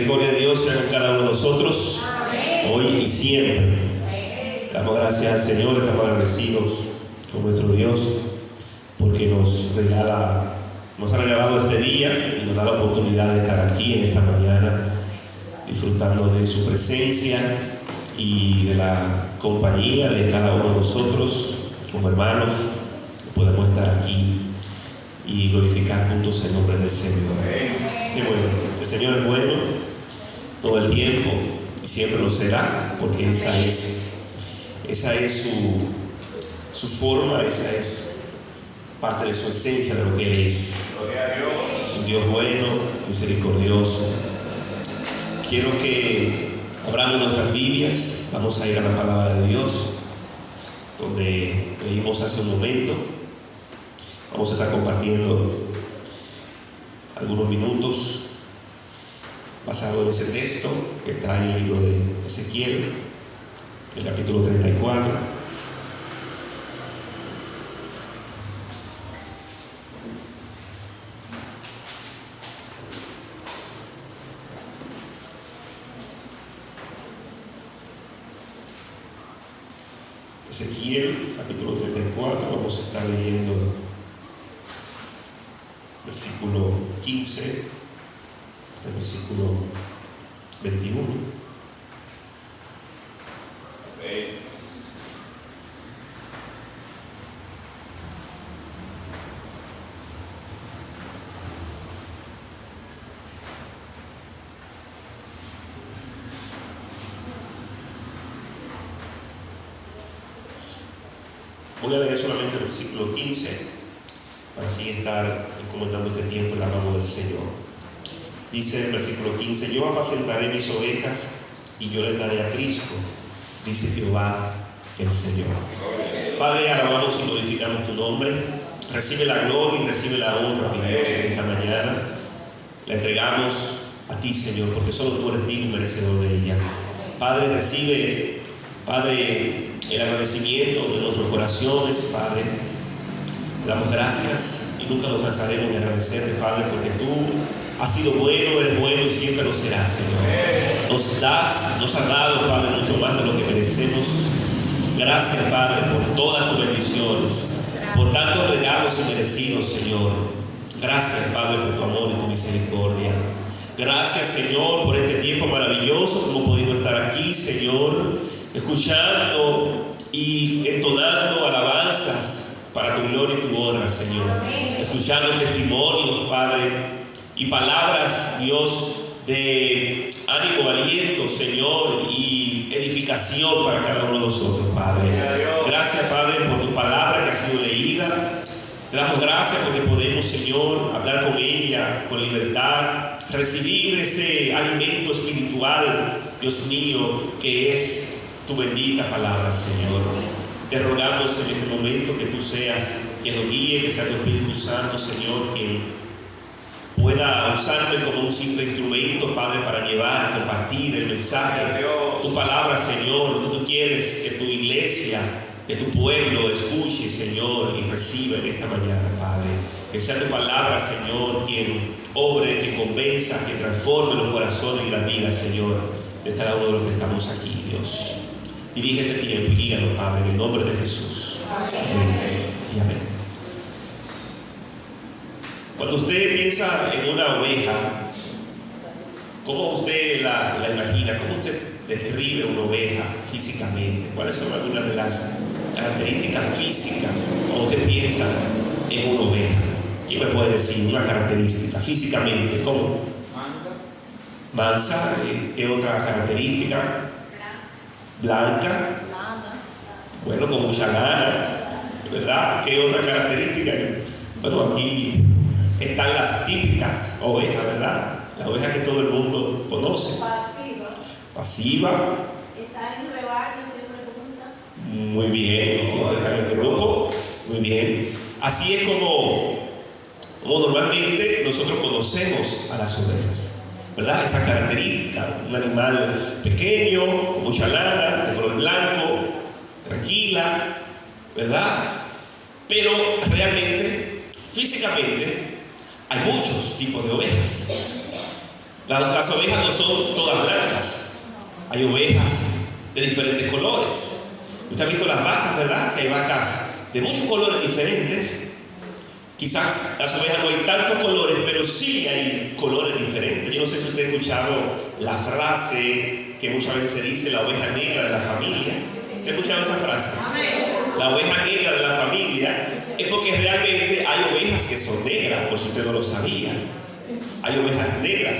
Gloria a Dios sea con cada uno de nosotros, hoy y siempre. Damos gracias al Señor, estamos agradecidos con nuestro Dios porque nos ha regalado este día y nos da la oportunidad de estar aquí en esta mañana disfrutando de su presencia y de la compañía de cada uno de nosotros como hermanos. Podemos estar aquí y glorificar juntos el nombre del Señor. Qué bueno, el Señor es bueno todo el tiempo y siempre lo será, porque esa es su forma, esa es parte de su esencia, de lo que Él es. Un Dios bueno, misericordioso. Quiero que abramos nuestras Biblias, vamos a ir a la palabra de Dios, donde leímos hace un momento. Vamos a estar compartiendo algunos minutos basado en ese texto que está en el libro de Ezequiel, el capítulo 34. Ezequiel, capítulo 34, vamos a estar leyendo versículo 15, el versículo 21. Voy a leer solamente el versículo 15 para así estar encomendando este tiempo en la mano del Señor. Dice el versículo 15: yo apacentaré mis ovejas y yo les daré aprisco, dice Jehová el Señor. Padre, alabamos y glorificamos tu nombre. Recibe la gloria y recibe la honra, mi Dios, en esta mañana. La entregamos a ti, Señor, porque solo tú eres digno y merecedor de ella. Padre, recibe, Padre, el agradecimiento de nuestros corazones, Padre. Te damos gracias y nunca nos cansaremos de agradecerte, Padre, porque tú has sido bueno, eres bueno y siempre lo serás, Señor. Nos has dado, Padre, mucho más de lo que merecemos. Gracias, Padre, por todas tus bendiciones, por tantos regalos inmerecidos, Señor. Gracias, Padre, por tu amor y tu misericordia. Gracias, Señor, por este tiempo maravilloso que hemos podido estar aquí, Señor, escuchando y entonando alabanzas para tu gloria y tu honra, Señor. Escuchando testimonios, Padre, y palabras, Dios, de ánimo, aliento, Señor, y edificación para cada uno de nosotros, Padre. Gracias, Padre, por tu palabra que ha sido leída. Te damos gracias porque podemos, Señor, hablar con ella con libertad, recibir ese alimento espiritual, Dios mío, que es tu bendita palabra, Señor. Te rogamos en este momento que tú seas quien lo guíe, que sea tu Espíritu Santo, Señor, quien pueda usarme como un simple instrumento, Padre, para llevar, compartir el mensaje, tu palabra, Señor. Que tú quieres que tu iglesia, que tu pueblo escuche, Señor, y reciba en esta mañana, Padre. Que sea tu palabra, Señor, quien obre, que convenza, que transforme los corazones y las vidas, Señor, de cada uno de los que estamos aquí, Dios. Dirige este tiempo y guíanos, Padre, en el nombre de Jesús. Amén y amén. Cuando usted piensa en una oveja, ¿cómo usted la imagina? ¿Cómo usted describe una oveja físicamente? ¿Cuáles son algunas de las características físicas cuando usted piensa en una oveja? ¿Quién me puede decir una característica físicamente? ¿Cómo? Mansa. ¿Qué otra característica? Blanca. Bueno, con mucha lana, ¿verdad? ¿Qué otra característica? Bueno, aquí están las típicas ovejas, ¿verdad? Las ovejas que todo el mundo conoce. Pasiva. Está en rebaño, siempre juntas. Muy bien, siempre están en el grupo. Muy bien. Así es como normalmente nosotros conocemos a las ovejas, ¿verdad? Esa característica, un animal pequeño, con mucha lana, de color blanco, tranquila, ¿verdad? Pero realmente, físicamente, hay muchos tipos de ovejas. Las ovejas no son todas blancas. Hay ovejas de diferentes colores. Usted ha visto las vacas, ¿verdad? Que hay vacas de muchos colores diferentes. Quizás las ovejas no hay tantos colores, pero sí hay colores diferentes. Yo no sé si usted ha escuchado la frase que muchas veces se dice, la oveja negra de la familia. ¿Usted ha escuchado esa frase? La oveja negra de la familia es porque realmente hay ovejas que son negras, por si usted no lo sabía. Hay ovejas negras.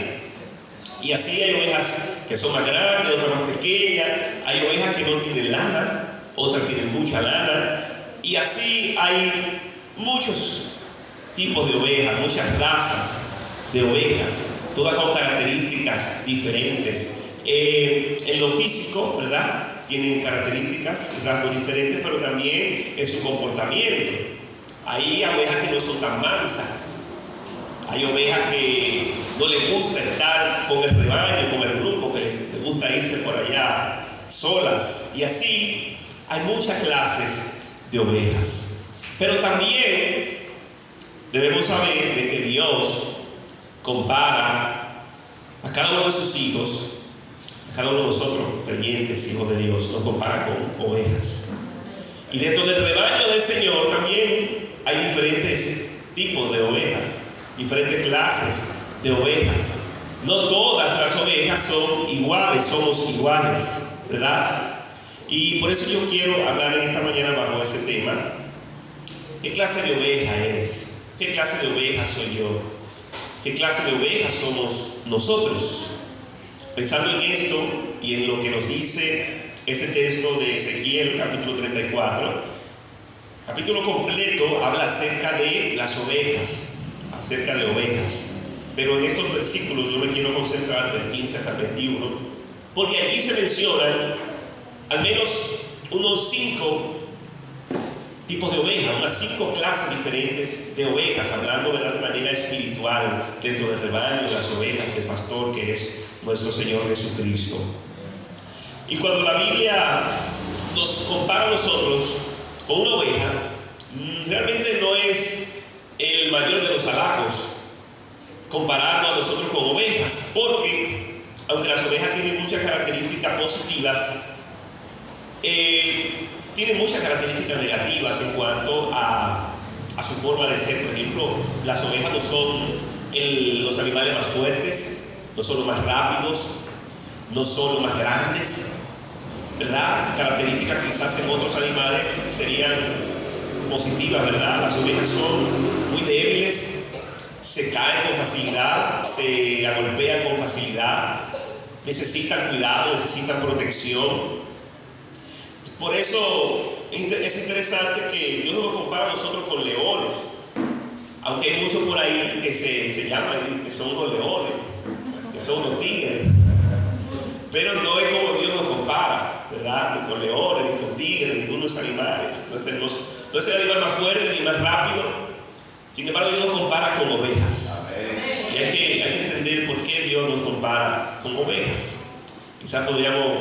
Y así hay ovejas que son más grandes, otras más pequeñas. Hay ovejas que no tienen lana, otras tienen mucha lana. Y así hay muchos tipos de ovejas, muchas razas de ovejas, todas con características diferentes. En lo físico, ¿verdad? Tienen características, rasgos diferentes, pero también en su comportamiento. Hay ovejas que no son tan mansas. Hay ovejas que no les gusta estar con el rebaño, con el grupo, que les gusta irse por allá solas. Y así hay muchas clases de ovejas. Pero también debemos saber de que Dios compara a cada uno de sus hijos, a cada uno de nosotros, creyentes, hijos de Dios, nos compara con ovejas. Y dentro del rebaño del Señor también hay diferentes tipos de ovejas, diferentes clases de ovejas. No todas las ovejas son iguales, somos iguales, ¿verdad? Y por eso yo quiero hablar en esta mañana bajo ese tema. ¿Qué clase de oveja eres? ¿Qué clase de oveja soy yo? ¿Qué clase de oveja somos nosotros? Pensando en esto y en lo que nos dice ese texto de Ezequiel, capítulo 34, capítulo completo habla acerca de las ovejas, acerca de ovejas. Pero en estos versículos yo me quiero concentrar del 15 hasta el 21, porque allí se mencionan al menos unos 5 tipos de ovejas, unas 5 clases diferentes de ovejas, hablando de manera espiritual dentro del rebaño de las ovejas del pastor que es nuestro Señor Jesucristo. Y cuando la Biblia nos compara a nosotros con una oveja, realmente no es el mayor de los halagos compararnos a nosotros con ovejas, porque aunque las ovejas tienen muchas características positivas, tienen muchas características negativas en cuanto a su forma de ser. Por ejemplo, las ovejas no son los animales más fuertes, no son los más rápidos, no son los más grandes, ¿verdad? Características que quizás en otros animales serían positivas, ¿verdad? Las ovejas son muy débiles, se caen con facilidad, se agolpean con facilidad, necesitan cuidado, necesitan protección. Por eso es interesante que Dios nos compara a nosotros con leones, aunque hay muchos por ahí que se llaman, que son unos leones, que son unos tigres, pero no es como Dios nos compara, ¿verdad? Ni con leones, ni con tigres, ni con unos animales. No es el animal más fuerte ni más rápido. Sin embargo, Dios nos compara con ovejas. Y hay que entender por qué Dios nos compara con ovejas. Quizás podríamos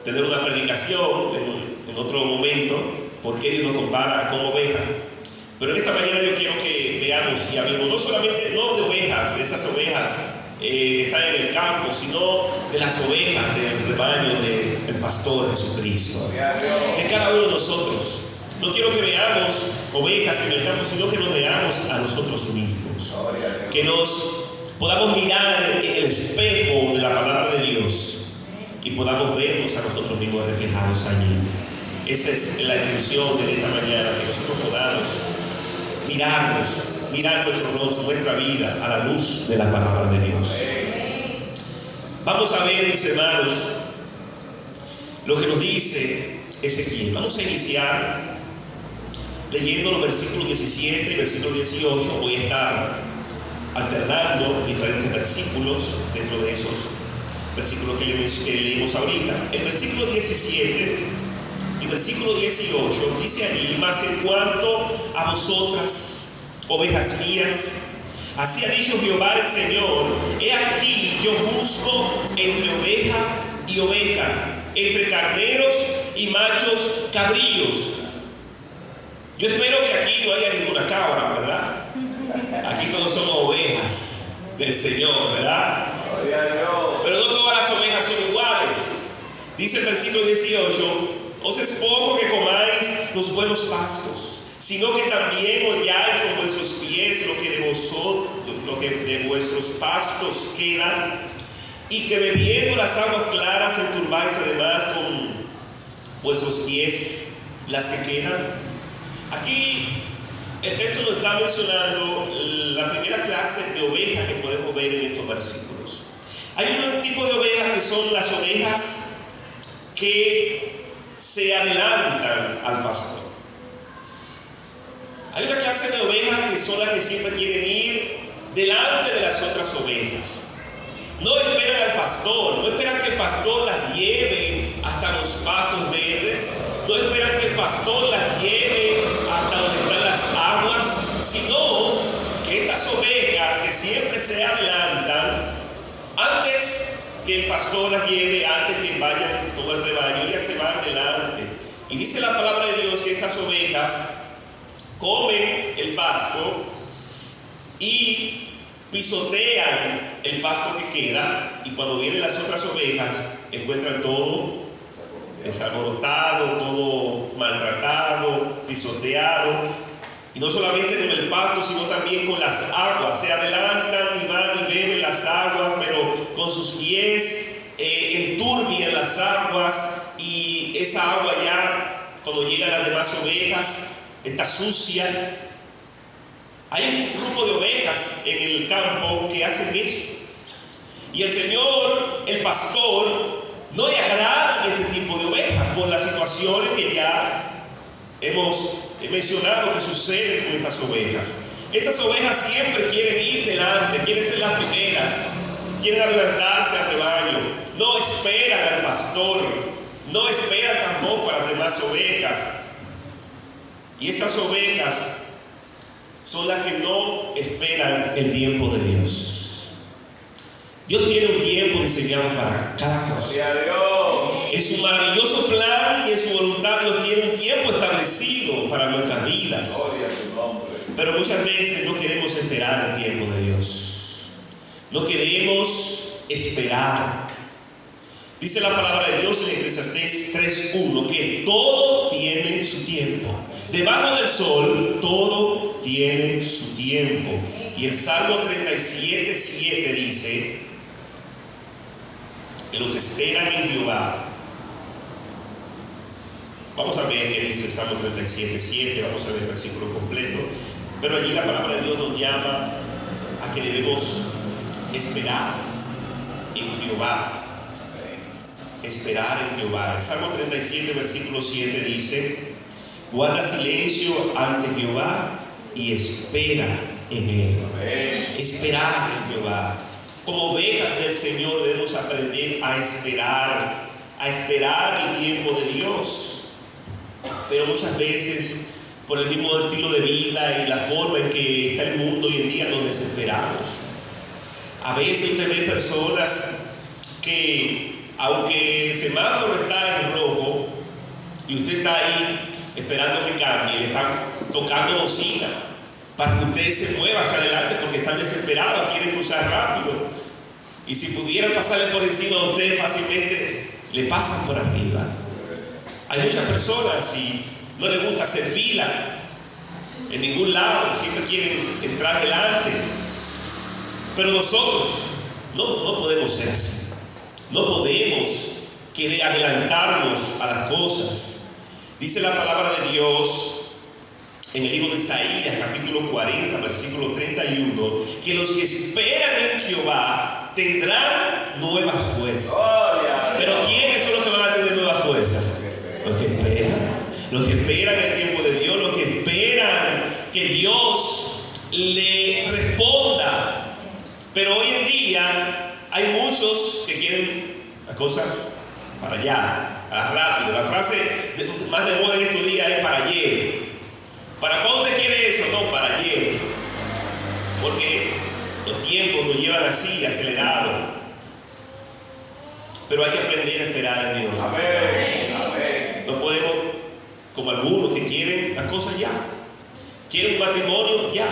tener una predicación en otro momento, por qué Dios nos compara con ovejas. Pero en esta mañana yo quiero que veamos y hablemos no solamente no de ovejas, de esas ovejas que están en el campo, sino de las ovejas del rebaño del pastor Jesucristo, de cada uno de nosotros. No quiero que veamos ovejas en el campo, sino que nos veamos a nosotros mismos, que nos podamos mirar en el espejo de la palabra de Dios y podamos vernos a nosotros mismos reflejados allí. Esa es la intención de esta mañana, que nosotros podamos mirar nuestro rostro, nuestra vida a la luz de la palabra de Dios. Vamos a ver, mis hermanos, lo que nos dice Ezequiel. Vamos a iniciar leyendo los versículos 17 y versículo 18. Voy a estar alternando diferentes versículos dentro de esos versículos que leímos ahorita. El versículo 17 y versículo 18 dice allí: mas en cuanto a vosotras, ovejas mías, así ha dicho Jehová el Señor, he aquí yo busco entre oveja y oveja, entre carneros y machos cabríos. Yo espero que aquí no haya ninguna cabra, ¿verdad? Aquí todos somos ovejas del Señor, ¿verdad? Pero no todas las ovejas son iguales. Dice el versículo 18: os es poco que comáis los buenos pastos, sino que también holláis con vuestros pies lo que de vuestros pastos queda, y que bebiendo las aguas claras enturbáis además con vuestros pies las que quedan. Aquí el texto nos está mencionando la primera clase de ovejas que podemos ver en estos versículos. Hay un tipo de ovejas que son las ovejas que se adelantan al pastor. Hay una clase de ovejas que son las que siempre quieren ir delante de las otras ovejas. No esperan al pastor, no esperan que el pastor las lleve hasta los pastos verdes, no esperan que el pastor las lleve hasta donde están las aguas, sino que estas ovejas que siempre se adelantan, antes que el pastor las lleve, antes que vayan todo el rebaño, ellas se van delante. Y dice la palabra de Dios que estas ovejas comen el pasto y pisotean el pasto que queda, y cuando vienen las otras ovejas encuentran todo desalborotado, todo maltratado, pisoteado, y no solamente con el pasto sino también con las aguas. Se adelantan y van y beben las aguas, pero con sus pies enturbian las aguas, y esa agua ya cuando llegan las demás ovejas está sucia. Hay un grupo de ovejas en el campo que hacen eso, y el Señor, el pastor, no le agrada este tipo de ovejas por las situaciones que ya hemos mencionado que suceden con estas ovejas. Estas ovejas siempre quieren ir delante, quieren ser las primeras, quieren adelantarse al rebaño, no esperan al pastor, no esperan tampoco a las demás ovejas. Y estas ovejas son las que no esperan el tiempo de Dios. Dios tiene un tiempo diseñado para cada cosa. En su maravilloso plan y en su voluntad, Dios tiene un tiempo establecido para nuestras vidas. Pero muchas veces no queremos esperar el tiempo de Dios. No queremos esperar. Dice la palabra de Dios en Eclesiastés 3:1 que todo tiene su tiempo. Debajo del sol todo tiene su tiempo. Y el Salmo 37:7 dice que los que esperan en Jehová. Vamos a ver qué dice el Salmo 37:7, vamos a ver el versículo completo. Pero allí la palabra de Dios nos llama a que debemos esperar en Jehová. Esperar en Jehová. El Salmo 37, versículo 7 dice: guarda silencio ante Jehová y espera en Él. Esperar en Jehová. Como ovejas del Señor debemos aprender a esperar el tiempo de Dios. Pero muchas veces, por el mismo estilo de vida y la forma en que está el mundo hoy en día, nos desesperamos. A veces usted ve personas que, aunque el semáforo está en rojo y usted está ahí esperando que cambie, le están tocando bocina para que usted se mueva hacia adelante porque están desesperados, quieren cruzar rápido, y si pudieran pasarle por encima de usted fácilmente, le pasan por arriba. Hay muchas personas y no les gusta hacer fila en ningún lado, siempre quieren entrar adelante, pero nosotros no podemos ser así. No podemos querer adelantarnos a las cosas. Dice la palabra de Dios en el libro de Isaías, capítulo 40, versículo 31, que los que esperan en Jehová tendrán nuevas fuerzas. Pero ¿quiénes son los que van a tener nuevas fuerzas? Los que esperan el tiempo de Dios, los que esperan que Dios le responda. Pero hoy en día hay muchos que quieren las cosas para allá, rápido. La frase más de moda en estos días es para ayer. ¿Para cuándo usted quiere eso? No, para ayer. Porque los tiempos nos llevan así, acelerados. Pero hay que aprender a esperar en Dios. Amén. No podemos, como algunos que quieren las cosas ya. Quieren un matrimonio ya.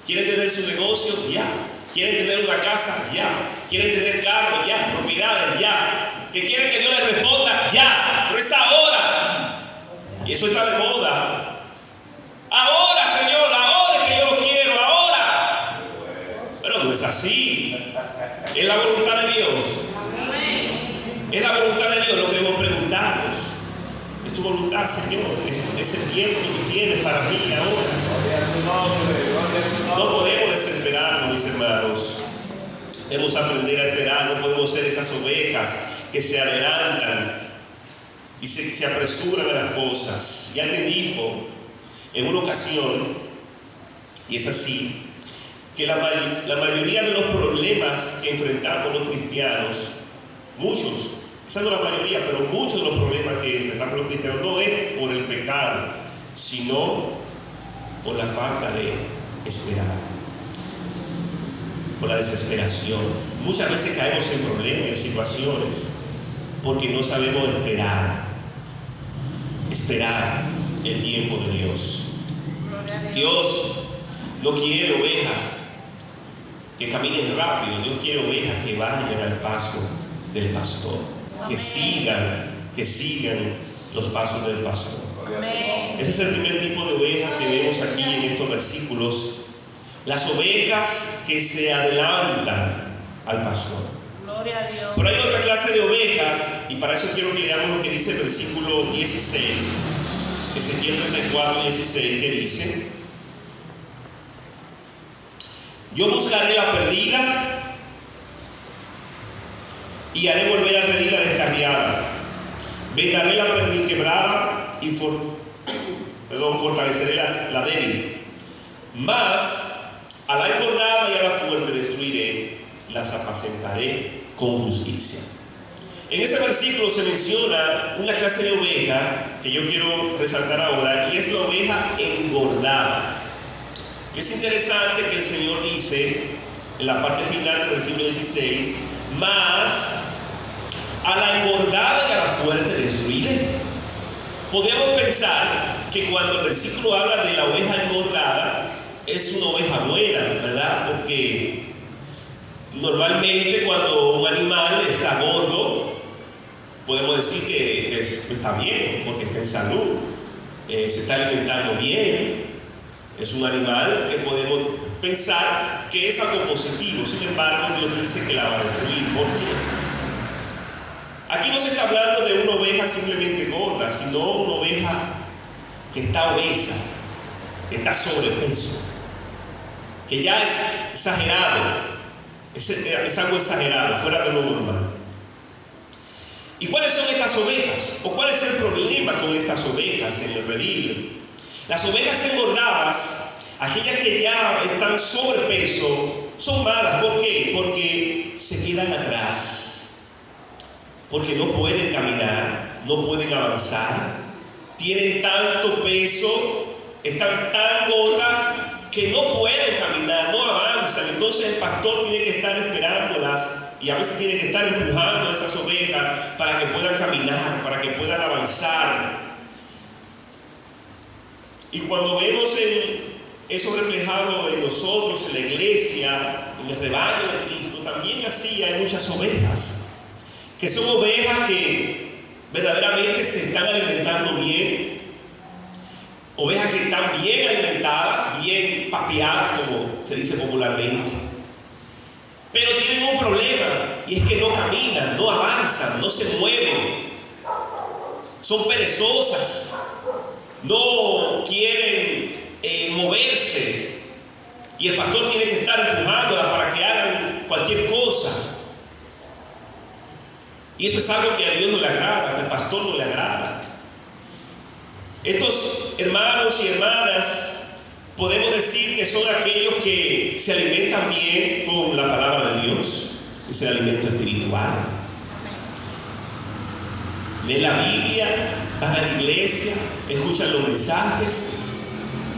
Quieren tener su negocio ya. Quieren tener una casa ya. quieren tener carros ya, propiedades ya, que quieren que Dios les responda ya, pero es ahora. Y eso está de moda. Ahora, Señor, ahora es que yo lo quiero, ahora. Pero no es así. Es la voluntad de Dios. Es la voluntad de Dios lo que debemos preguntarnos. Es tu voluntad, Señor. Es el tiempo que tú tienes para mí ahora. No podemos desesperarnos, mis hermanos. Debemos aprender a esperar. No podemos ser esas ovejas que se adelantan y se apresuran a las cosas. Ya te dijo en una ocasión, y es así, que la mayoría de los problemas que enfrentamos los cristianos, muchos, quizás no la mayoría, pero muchos de los problemas que enfrentamos los cristianos no es por el pecado, sino por la falta de esperar, por la desesperación. Muchas veces caemos en problemas, en situaciones, porque no sabemos esperar el tiempo de Dios. Dios no quiere ovejas que caminen rápido. Dios quiere ovejas que vayan al paso del pastor, que sigan los pasos del pastor. Ese es el primer tipo de ovejas que vemos aquí en estos versículos. Las ovejas que se adelantan al pastor. Gloria a Dios. Pero hay otra clase de ovejas, y para eso quiero que leamos lo que dice el versículo 16, Ezequiel 34, 16, que dice: yo buscaré la perdida y haré volver a pedir la descarriada. Vendaré la perniquebrada y fortaleceré la débil. Mas a la engordada y a la fuerte destruiré, las apacentaré con justicia. En ese versículo se menciona una clase de oveja que yo quiero resaltar ahora, y es la oveja engordada. Es interesante que el Señor dice en la parte final del versículo 16: mas a la engordada y a la fuerte destruiré. Podemos pensar que cuando el versículo habla de la oveja engordada, es una oveja buena, ¿verdad? Porque normalmente cuando un animal está gordo, podemos decir que está bien, porque está en salud, se está alimentando bien. Es un animal que podemos pensar que es algo positivo. Sin embargo, Dios dice que la va a destruir. ¿Por qué? Aquí no se está hablando de una oveja simplemente gorda, sino una oveja que está obesa, que está sobrepeso, que ya es exagerado, es algo exagerado, fuera de lo normal. ¿Y cuáles son estas ovejas? ¿O cuál es el problema con estas ovejas en el redil? Las ovejas engordadas, aquellas que ya están sobrepeso, son malas. ¿Por qué? Porque se quedan atrás, porque no pueden caminar, no pueden avanzar, tienen tanto peso, están tan gordas que no pueden caminar, no avanzan. Entonces el pastor tiene que estar esperándolas, y a veces tiene que estar empujando a esas ovejas para que puedan caminar, para que puedan avanzar. Y cuando vemos eso reflejado en nosotros, en la iglesia, en el rebaño de Cristo, también así hay muchas ovejas, que son ovejas que verdaderamente se están alimentando bien, ovejas que están bien alimentadas, bien papeadas, como se dice popularmente, pero tienen un problema, y es que no caminan, no avanzan, no se mueven, son perezosas, no quieren moverse, y el pastor tiene que estar empujándolas para que hagan cualquier cosa. Y eso es algo que a Dios no le agrada, que al pastor no le agrada. Estos hermanos y hermanas, podemos decir que son aquellos que se alimentan bien con la palabra de Dios, es el alimento espiritual. Leen la Biblia, van a la iglesia, escuchan los mensajes,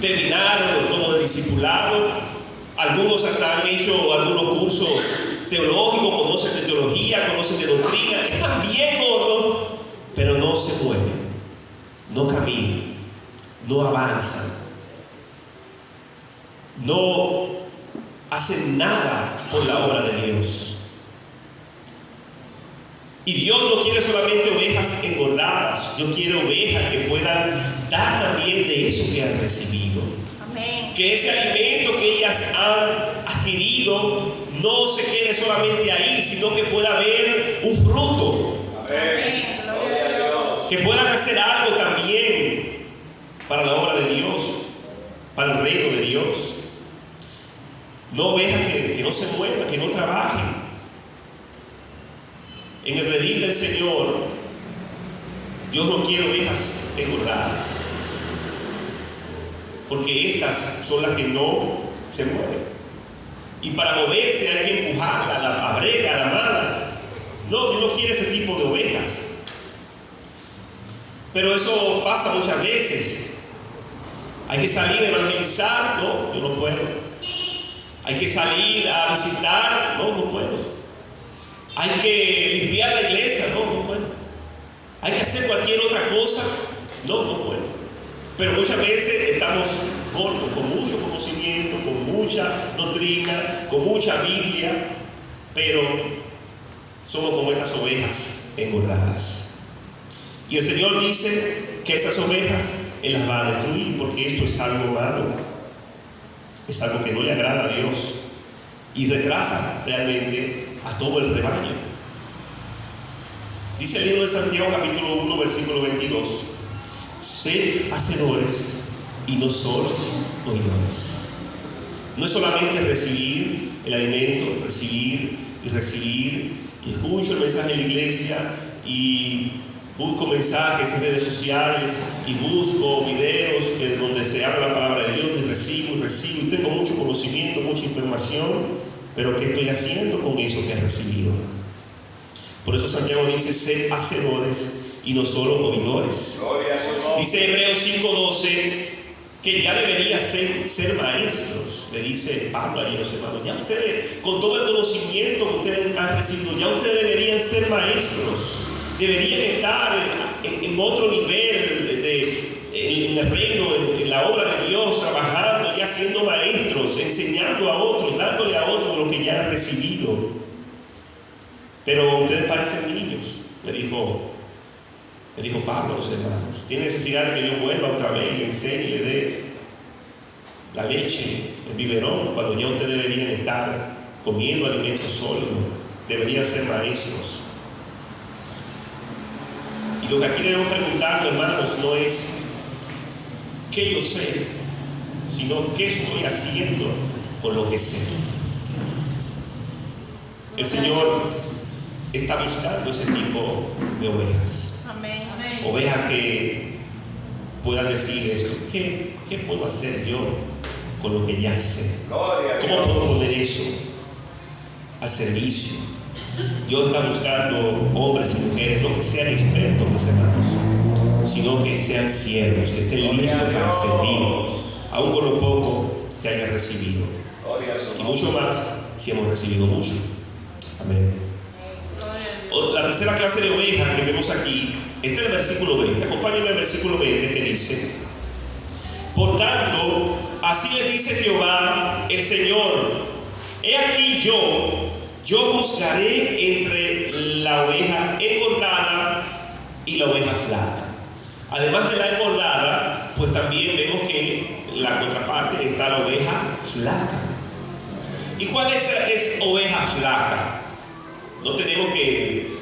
terminaron como de discipulado, algunos hasta han hecho algunos cursos teológicos, conocen de teología, conocen de doctrina, están bien gordos, pero no se mueven, no caminan, no avanzan, no hacen nada por la obra de Dios. Y Dios no quiere solamente ovejas engordadas, Dios quiere ovejas que puedan dar también de eso que han recibido. Amén. Que ese alimento que ellas han adquirido no se quede solamente ahí, sino que pueda haber un fruto. Amén. Gloria a Dios. Que puedan hacer algo también para la obra de Dios, para el reino de Dios. No ovejas que no se muevan, que no trabajen. En el redil del Señor, Dios no quiere ovejas engordadas, porque estas son las que no se mueven. Y para moverse hay que empujarla a la brega, a la mala. No, Dios no quiere ese tipo de ovejas. Pero eso pasa muchas veces. Hay que salir a evangelizar, no, yo no puedo. Hay que salir a visitar, no puedo. Hay que limpiar la iglesia, no puedo. Hay que hacer cualquier otra cosa, no puedo. Pero muchas veces estamos cortos, con mucho conocimiento, con mucha doctrina, con mucha Biblia, pero somos como estas ovejas engordadas. Y el Señor dice que esas ovejas Él las va a destruir, porque esto es algo malo, es algo que no le agrada a Dios y retrasa realmente a todo el rebaño. Dice el libro de Santiago capítulo 1 versículo 22: sed hacedores y no solo oidores. No es solamente recibir el alimento, recibir. Y escucho el mensaje en la iglesia y busco mensajes en redes sociales y busco videos donde se habla la palabra de Dios y recibo y tengo mucho conocimiento, mucha información, pero ¿qué estoy haciendo con eso que he recibido? Por eso Santiago dice: sed hacedores y no solo oidores. Dice Hebreos 5:12 que ya debería ser maestros. Le dice Pablo a los hermanos: ya ustedes, con todo el conocimiento que ustedes han recibido, ya ustedes deberían ser maestros. Deberían estar en otro nivel en el reino, en la obra de Dios, trabajando, ya siendo maestros, enseñando a otros, dándole a otros lo que ya han recibido. Pero ustedes parecen niños, le dijo Pablo a los hermanos. Tiene necesidad de que yo vuelva otra vez y le enseñe y le dé la leche, el biberón, cuando ya ustedes deberían estar comiendo alimentos sólidos, deberían ser maestros. Y lo que aquí debemos preguntar, hermanos, no es qué yo sé, sino qué estoy haciendo con lo que sé. El Señor está buscando ese tipo de ovejas. Amén. Ovejas que puedan decir esto: ¿qué puedo hacer yo con lo que ya sé? ¿Cómo puedo poner eso al servicio? Dios está buscando hombres y mujeres, no que sean expertos, mis hermanos, sino que sean siervos, que estén listos para servir, aun con lo poco que hayan recibido. Y mucho más si hemos recibido mucho. Amén. La tercera clase de oveja que vemos aquí, este es el versículo 20. Acompáñenme al versículo 20 que dice: por tanto, así le dice Jehová el Señor: he aquí yo buscaré entre la oveja engordada y la oveja flaca. Además de la engordada, pues también vemos que en la contraparte está la oveja flaca. ¿Y cuál es oveja flaca? No tenemos que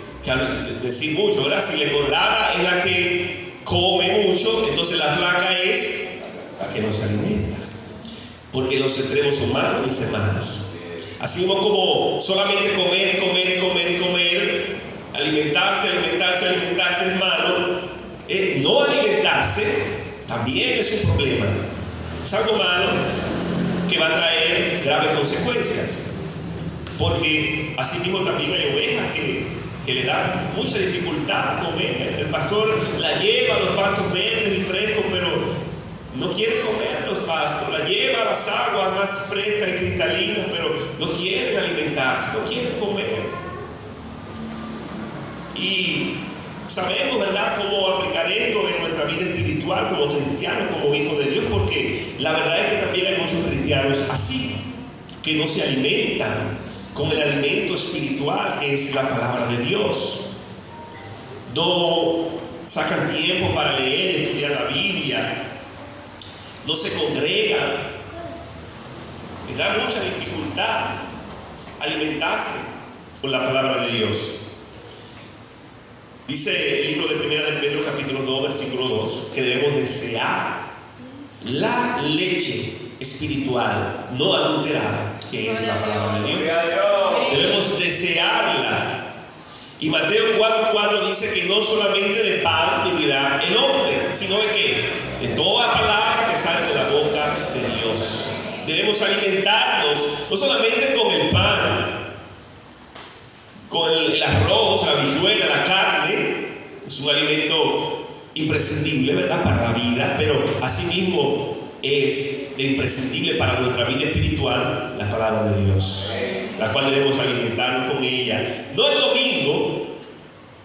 decir mucho, ¿verdad? Si la engordada es la que come mucho, entonces la flaca es la que no se alimenta. Porque los extremos son malos, mis hermanos. Así mismo como solamente comer, alimentarse es malo, no alimentarse también es un problema. Es algo malo que va a traer graves consecuencias. Porque así mismo también hay ovejas que le dan mucha dificultad a comer. El pastor la lleva a los pastos verdes y frescos, pero no quiere comer los pastos. La lleva a las aguas más frescas y cristalinas, pero no quiere alimentarse, no quiere comer. Y sabemos, ¿verdad?, cómo aplicar esto en nuestra vida espiritual como cristianos, como hijos de Dios, porque la verdad es que también hay muchos cristianos así, que no se alimentan con el alimento espiritual que es la palabra de Dios. no sacan tiempo para leer, estudiar la Biblia, no se congregan, les da mucha dificultad alimentarse con la palabra de Dios. Dice el libro de Primera de Pedro capítulo 2 versículo 2 que debemos desear la leche espiritual no adulterada, que es la palabra de Dios. Debemos desearla. Y Mateo 4:4 dice que no solamente de pan vivirá el hombre, sino de ¿qué? De toda palabra que sale de la boca de Dios. Debemos alimentarnos no solamente con el pan, con el arroz, la habichuela, la carne. Es un alimento imprescindible, ¿verdad?, para la vida, pero asimismo es imprescindible para nuestra vida espiritual la palabra de Dios, la cual debemos alimentarnos con ella. No el domingo,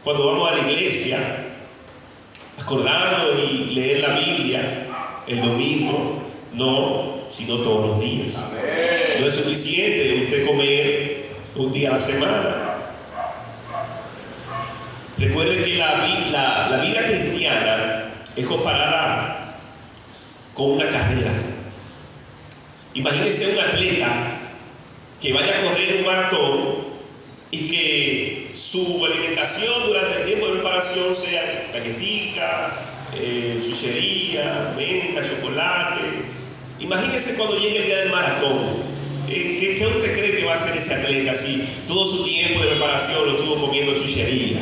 cuando vamos a la iglesia, acordarnos y leer la Biblia el domingo, no, sino todos los días. No es suficiente usted comer un día a la semana. Recuerde que la vida cristiana es comparada con una carrera. Imagínense un atleta que vaya a correr un maratón y que su alimentación durante el tiempo de preparación sea galletica, chuchería, menta, chocolate. Imagínense cuando llegue el día del maratón. ¿Qué usted cree que va a hacer ese atleta si todo su tiempo de preparación lo estuvo comiendo chuchería?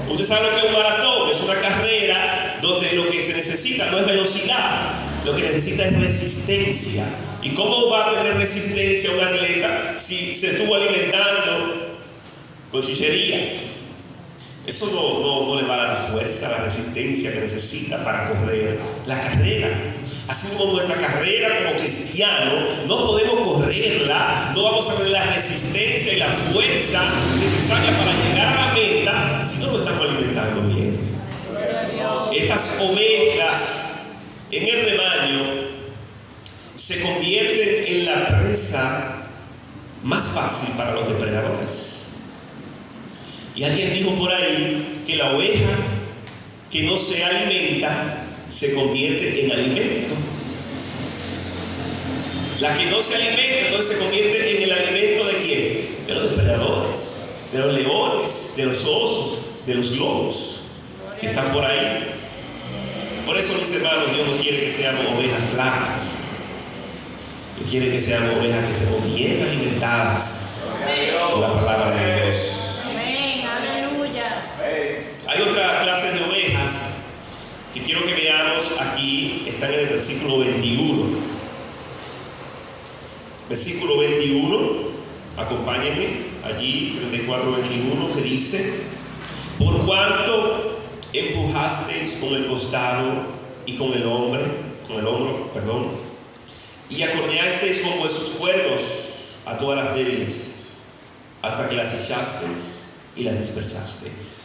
Usted sabe lo que es un maratón, es una carrera donde lo que se necesita no es velocidad, lo que necesita es resistencia. ¿Y cómo va a tener resistencia un atleta si se estuvo alimentando con chucherías? Eso no le va a dar la fuerza, la resistencia que necesita para correr la carrera. Así como nuestra carrera como cristianos, no podemos correrla, no vamos a tener la resistencia y la fuerza necesaria para llegar a la meta si no nos estamos alimentando bien. Estas ovejas en el rebaño se convierten en la presa más fácil para los depredadores. Y alguien dijo por ahí que la oveja que no se alimenta se convierte en alimento. La que no se alimenta entonces se convierte en el alimento de ¿quién? De los depredadores, de los leones, de los osos, de los lobos que están por ahí. Por eso, mis hermanos, Dios no quiere que seamos ovejas flacas. Dios quiere que seamos ovejas que estemos bien alimentadas por la palabra de Dios. Amén, aleluya. Hay otra clase de ovejas que quiero que veamos aquí, están en el versículo 21. Versículo 21, acompáñenme, allí, 34:21, que dice: por cuanto empujasteis con el costado y con el hombro, y acorneasteis con vuestros cuernos a todas las débiles, hasta que las echasteis y las dispersasteis.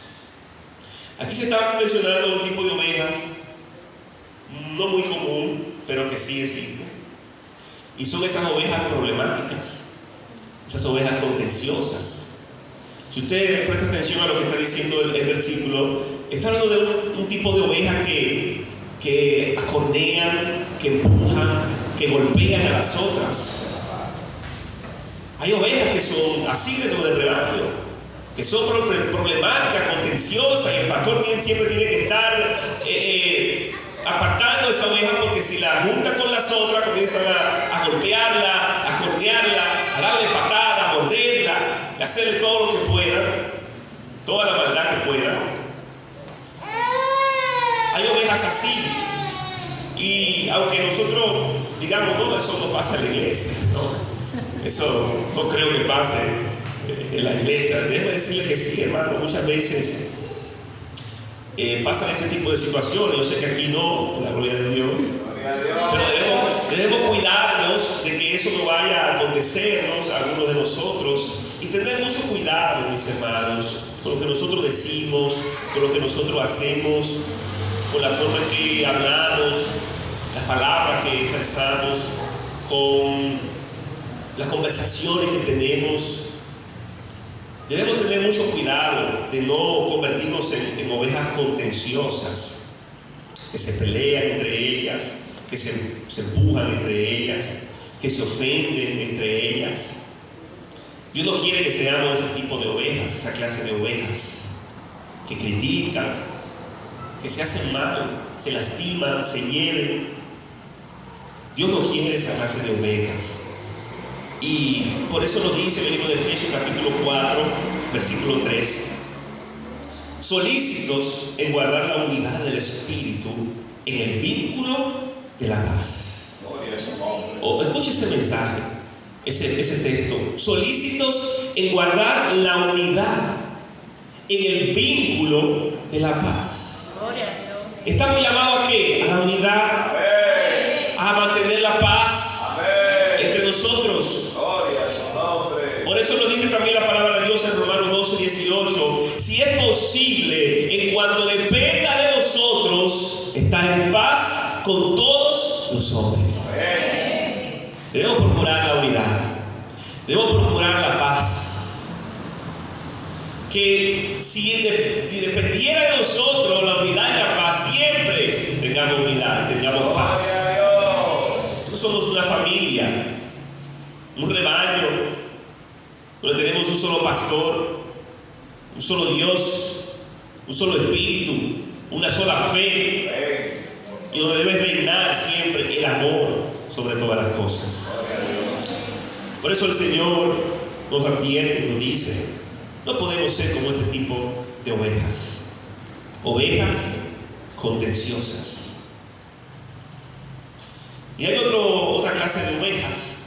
Aquí se está mencionando un tipo de oveja no muy común, pero que sí existe. Y son esas ovejas problemáticas, esas ovejas contenciosas. Si usted presta atención a lo que está diciendo el versículo, está hablando de un tipo de ovejas que acornean, que empujan, que golpean a las otras. Hay ovejas que son así dentro del rebaño, que son problemáticas, contenciosas, y el pastor siempre tiene que estar apartando a esa oveja, porque si la junta con las otras comienzan a golpearla, a cornearla, a darle patadas, a morderla, a hacerle todo lo que puedan, toda la maldad que puedan. Hay ovejas así, y aunque nosotros digamos, no, eso no pasa en la iglesia, no, eso no creo que pase en la iglesia. Déjeme decirle que sí, hermano, muchas veces pasan este tipo de situaciones. Yo sé que aquí no, por la gloria de Dios, pero debemos cuidarnos de que eso no vaya a acontecernos a algunos de nosotros, y tener mucho cuidado, mis hermanos, con lo que nosotros decimos, con lo que nosotros hacemos, con la forma en que hablamos, las palabras que expresamos, con las conversaciones que tenemos. Debemos tener mucho cuidado de no convertirnos en ovejas contenciosas, que se pelean entre ellas, que se empujan entre ellas, que se ofenden entre ellas. Dios no quiere que seamos ese tipo de ovejas, esa clase de ovejas, que critican, que se hacen mal, se lastiman, se hieren. Dios no quiere esa clase de ovejas. Y por eso nos dice el libro de Efesios capítulo 4, versículo 3. Solícitos en guardar la unidad del Espíritu en el vínculo de la paz. Escuche ese mensaje, ese texto. Solícitos en guardar la unidad en el vínculo de la paz. Gloria a Dios. Estamos llamados ¿a qué? A la unidad, a mantener la paz entre nosotros. Por eso nos dice también la palabra de Dios en Romanos 12, 18. Si es posible, en cuanto dependa de vosotros, estar en paz con todos los hombres. Debemos procurar la unidad. Debemos procurar la paz. Que si dependiera de nosotros la unidad y la paz, siempre tengamos unidad, tengamos paz. No somos una familia, un rebaño, donde tenemos un solo pastor, un solo Dios, un solo Espíritu, una sola fe, y donde debe reinar siempre el amor sobre todas las cosas. Por eso el Señor nos advierte, nos dice, no podemos ser como este tipo de ovejas contenciosas. Y hay otra clase de ovejas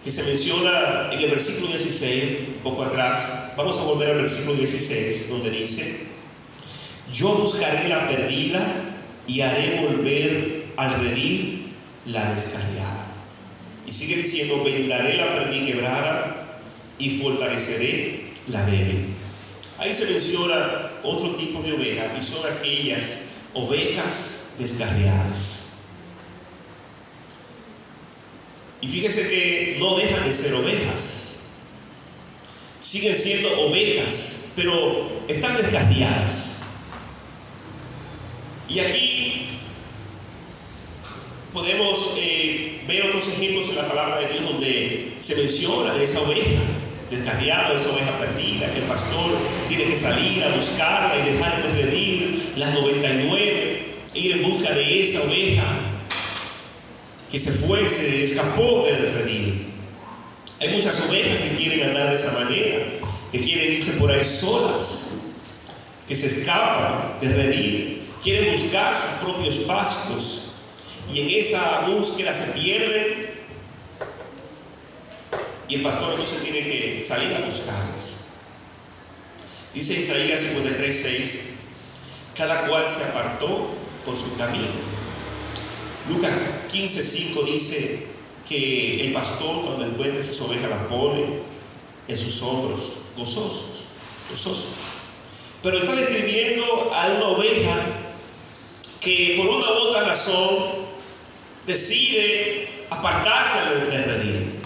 que se menciona en el versículo 16, un poco atrás. Vamos a volver al versículo 16, donde dice: yo buscaré la perdida y haré volver al redil la descarriada. Y sigue diciendo: vendaré la perdiz quebrada y fortaleceré la débil. Ahí se menciona otro tipo de ovejas, y son aquellas ovejas descarriadas. Y fíjese que no dejan de ser ovejas, siguen siendo ovejas, pero están descarriadas. Y aquí podemos ver otros ejemplos en la palabra de Dios donde se menciona de esa oveja descarriada, esa oveja perdida, que el pastor tiene que salir a buscarla y dejar de redil las 99, ir en busca de esa oveja que se escapó del redil. Hay muchas ovejas que quieren andar de esa manera, que quieren irse por ahí solas, que se escapan del redil, quieren buscar sus propios pastos, y en esa búsqueda se pierden, y el pastor entonces tiene que salir a buscarlas. Dice Isaías 53:6: cada cual se apartó por su camino. Lucas 15:5 dice que el pastor, cuando encuentra esas ovejas, las pone en sus hombros, gozosos. Pero está describiendo a una oveja que por una u otra razón decide apartarse del redil,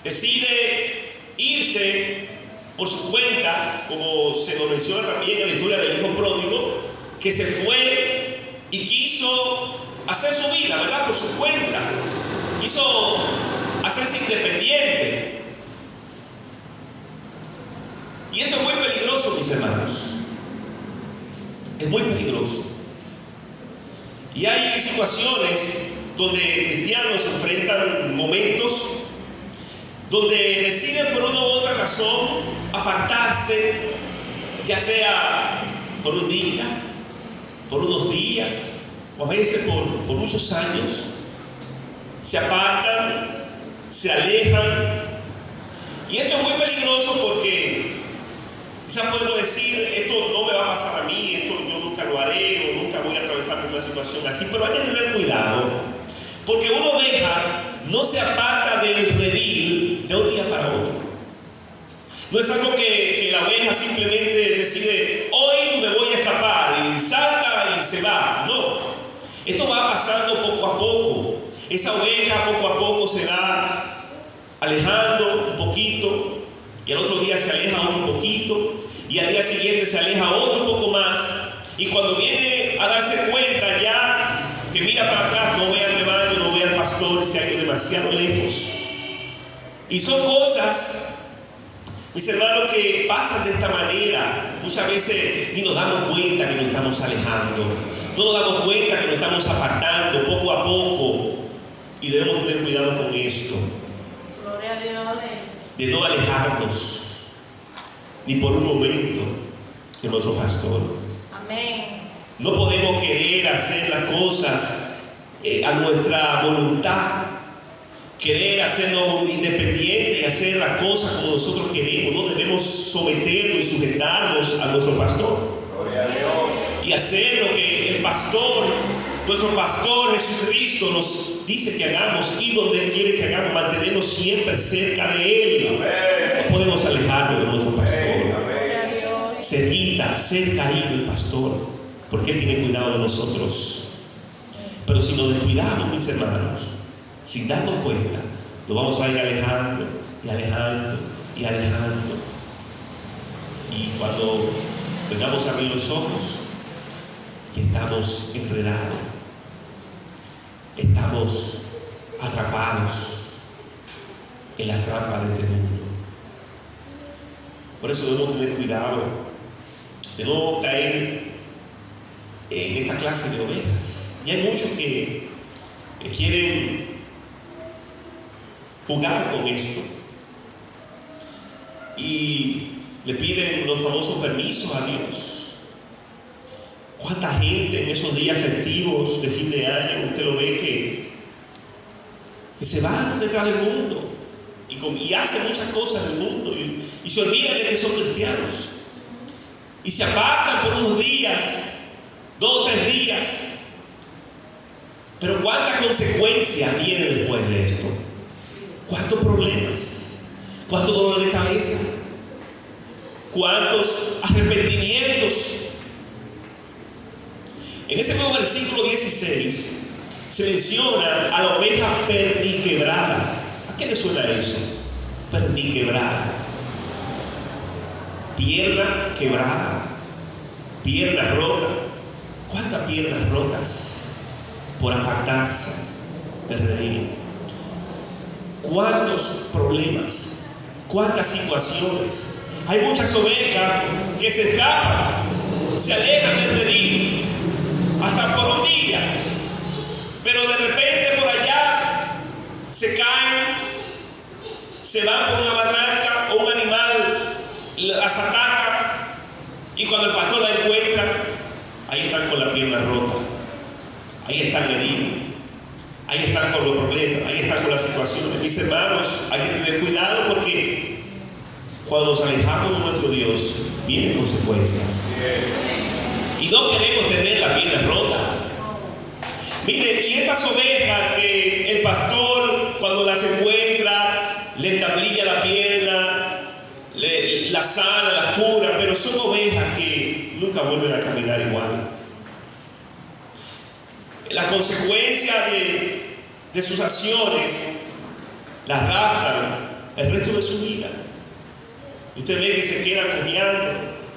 decide irse por su cuenta, como se lo menciona también en la historia del hijo pródigo, que se fue y quiso hacer su vida, ¿verdad? Por su cuenta. Quiso hacerse independiente. Y esto es muy peligroso, mis hermanos. Es muy peligroso. Y hay situaciones donde cristianos enfrentan momentos donde deciden por una u otra razón apartarse, ya sea por un día, por unos días, o a veces por muchos años. Se apartan, se alejan, y esto es muy peligroso porque quizás podemos decir: esto no me va a pasar a mí, esto yo nunca lo haré, o nunca voy a atravesar por una situación así. Pero hay que tener cuidado, porque una oveja no se aparta del redil de un día para otro. No es algo que la oveja simplemente decide: hoy me voy a escapar, y salta y se va. No, esto va pasando poco a poco. Esa oveja poco a poco se va alejando un poquito, y al otro día se aleja otro poquito, y al día siguiente se aleja otro poco más, y cuando viene a darse cuenta ya que mira para atrás, no ve al rebaño, no ve al pastor, y se ha ido demasiado lejos. Y son cosas, mis hermanos, que pasan de esta manera. Muchas veces ni nos damos cuenta que nos estamos alejando, no nos damos cuenta que nos estamos apartando poco a poco, y debemos tener cuidado con esto, Gloria a Dios. de no alejarnos ni por un momento de nuestro pastor. Amén. No podemos querer hacer las cosas a nuestra voluntad, querer hacernos independientes y hacer las cosas como nosotros queremos. No debemos someternos y sujetarnos a nuestro pastor. Gloria a Dios. Y hacer lo que el pastor, nuestro pastor Jesucristo, nos dice que hagamos, y donde Él quiere que hagamos, mantenernos siempre cerca de Él. Amén. No podemos alejarnos de nuestro pastor. Gloria a Dios. Cerquita, cerca ahí del pastor, porque Él tiene cuidado de nosotros. Pero si nos descuidamos, mis hermanos, sin darnos cuenta, nos vamos a ir alejando y alejando y alejando. Y cuando vengamos a abrir los ojos, y estamos enredados, estamos atrapados en las trampas de este mundo. Por eso debemos tener cuidado de no caer en esta clase de ovejas. Y hay muchos que quieren jugar con esto y le piden los famosos permisos a Dios. ¿Cuánta gente en esos días festivos de fin de año usted lo ve que se van detrás del mundo y hacen muchas cosas del mundo y se olvidan de que son cristianos y se apartan por unos días, 2 o 3 días? Pero ¿cuántas consecuencias vienen después de esto? ¿Cuántos problemas? ¿Cuántos dolores de cabeza? ¿Cuántos arrepentimientos? En ese mismo versículo 16 se menciona a la oveja perniquebrada. ¿A qué le suena eso? Perniquebrada. Pierna quebrada, pierna rota. ¿Cuántas piernas rotas por apartarse del redil? ¿Cuántos problemas? ¿Cuántas situaciones? Hay muchas ovejas que se escapan, se alejan del redil hasta por un día, pero de repente por allá se caen, se van por una barranca o un animal las ataca, y cuando el pastor la encuentra, ahí están con la pierna rota, ahí están heridos, ahí están con los problemas, ahí están con las situaciones. Mis hermanos, hay que tener cuidado, porque cuando nos alejamos de nuestro Dios, vienen consecuencias. Y no queremos tener la pierna rota. Miren, y estas ovejas que el pastor, cuando las encuentra, le tablilla la pierna, la sana, la cura, pero son ovejas que nunca vuelven a caminar igual. La consecuencia de sus acciones las arrastran el resto de su vida. Usted ve que se quedan cojeando,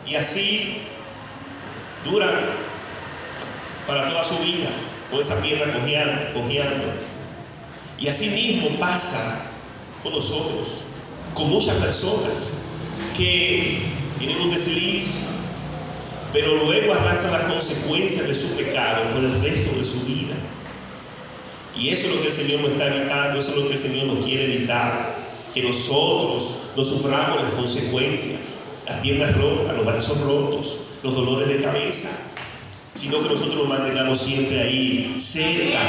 y así duran para toda su vida con esa pierna cojeando. Y así mismo pasa con nosotros, con muchas personas que tienen un desliz, pero luego arrastran las consecuencias de su pecado por el resto de su vida. Y eso es lo que el Señor nos está evitando, eso es lo que el Señor nos quiere evitar, que nosotros no suframos las consecuencias, las piernas rotas, los brazos rotos, los dolores de cabeza, sino que nosotros nos mantengamos siempre ahí, cerca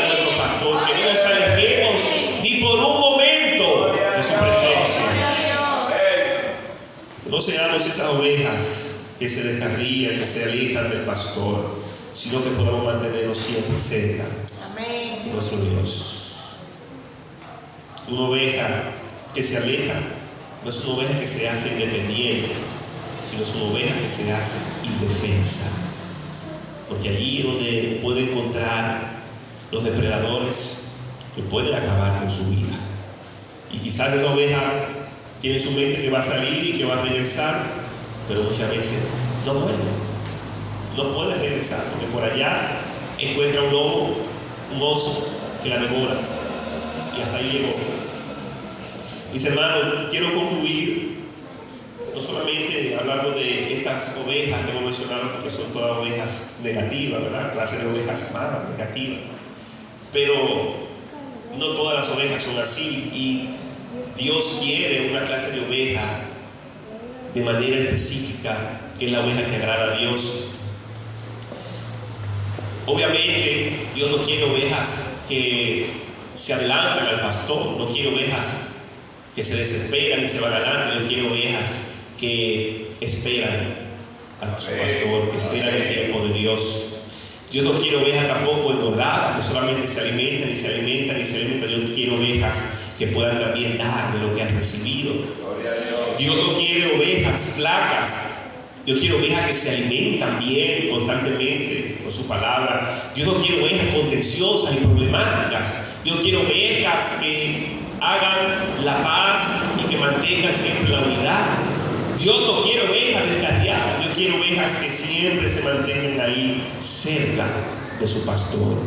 de nuestro pastor, que no nos alejemos ni por un momento de su presencia. No seamos esas ovejas que se descarrían, que se alejan del pastor, sino que podamos mantenernos siempre cerca de nuestro Dios. Una oveja que se aleja no es una oveja que se hace independiente, sino es una oveja que se hace indefensa, porque allí es donde puede encontrar los depredadores que pueden acabar con su vida. Y quizás esa oveja tiene en su mente que va a salir y que va a regresar, pero muchas veces no puede regresar, porque por allá encuentra un lobo, un oso que la devora, y hasta ahí llegó. Mis hermanos, quiero concluir no solamente hablando de estas ovejas que hemos mencionado, porque son todas ovejas negativas, ¿verdad? Clase de ovejas malas, negativas, pero no todas las ovejas son así, y Dios quiere una clase de oveja de manera específica, que es la oveja que agrada a Dios. Obviamente Dios no quiere ovejas que se adelantan al pastor, no quiere ovejas que se desesperan y se van adelante, no quiere ovejas que esperan a su pastor, que esperan el tiempo de Dios. Dios no quiere ovejas tampoco engordadas, que solamente se alimentan y se alimentan y se alimentan. Dios quiere ovejas que puedan también dar de lo que han recibido. Dios no quiere ovejas flacas. Dios quiere ovejas que se alimentan bien, constantemente, con su palabra. Dios no quiere ovejas contenciosas y problemáticas. Dios quiere ovejas que hagan la paz y que mantengan siempre la unidad. Dios no quiere ovejas descarriadas. Dios quiere ovejas que siempre se mantengan ahí cerca de su pastor.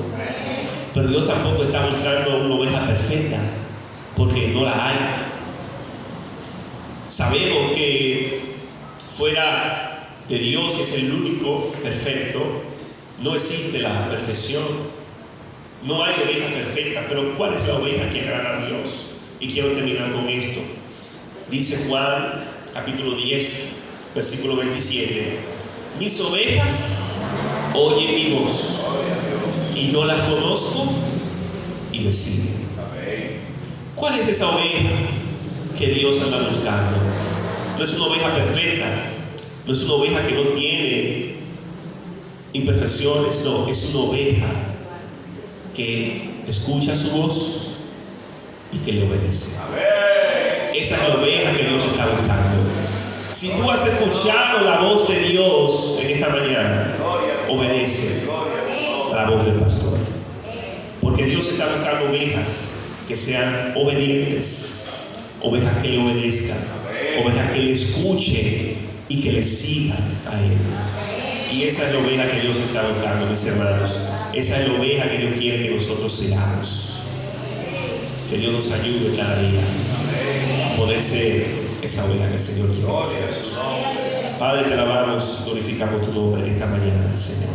Pero Dios tampoco está buscando una oveja perfecta, porque no la hay. Sabemos que fuera de Dios, que es el único perfecto, no existe la perfección. No hay oveja perfecta, pero ¿cuál es la oveja que agrada a Dios? Y quiero terminar con esto. Dice Juan, capítulo 10, versículo 27. Mis ovejas oyen mi voz, y yo las conozco y me siguen. ¿Cuál es esa oveja que Dios anda buscando? No es una oveja perfecta, no es una oveja que no tiene imperfecciones, no, es una oveja que escucha su voz y que le obedece. Esa es la oveja que Dios está buscando. Si tú has escuchado la voz de Dios en esta mañana, obedece a la voz del pastor, porque Dios está buscando ovejas que sean obedientes, ovejas que le obedezcan, ovejas que le escuchen y que le sigan a Él. Y esa es la oveja que Dios está buscando, mis hermanos. Esa es la oveja que Dios quiere que nosotros seamos. Que Dios nos ayude cada día a poder ser esa oveja que el Señor quiere que seamos. Padre, te alabamos, glorificamos tu nombre en esta mañana, Señor.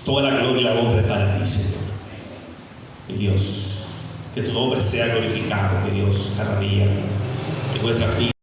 Toda la gloria y la honra es para ti, Señor. Y Dios, que tu nombre sea glorificado, que Dios, cada día en nuestras vidas.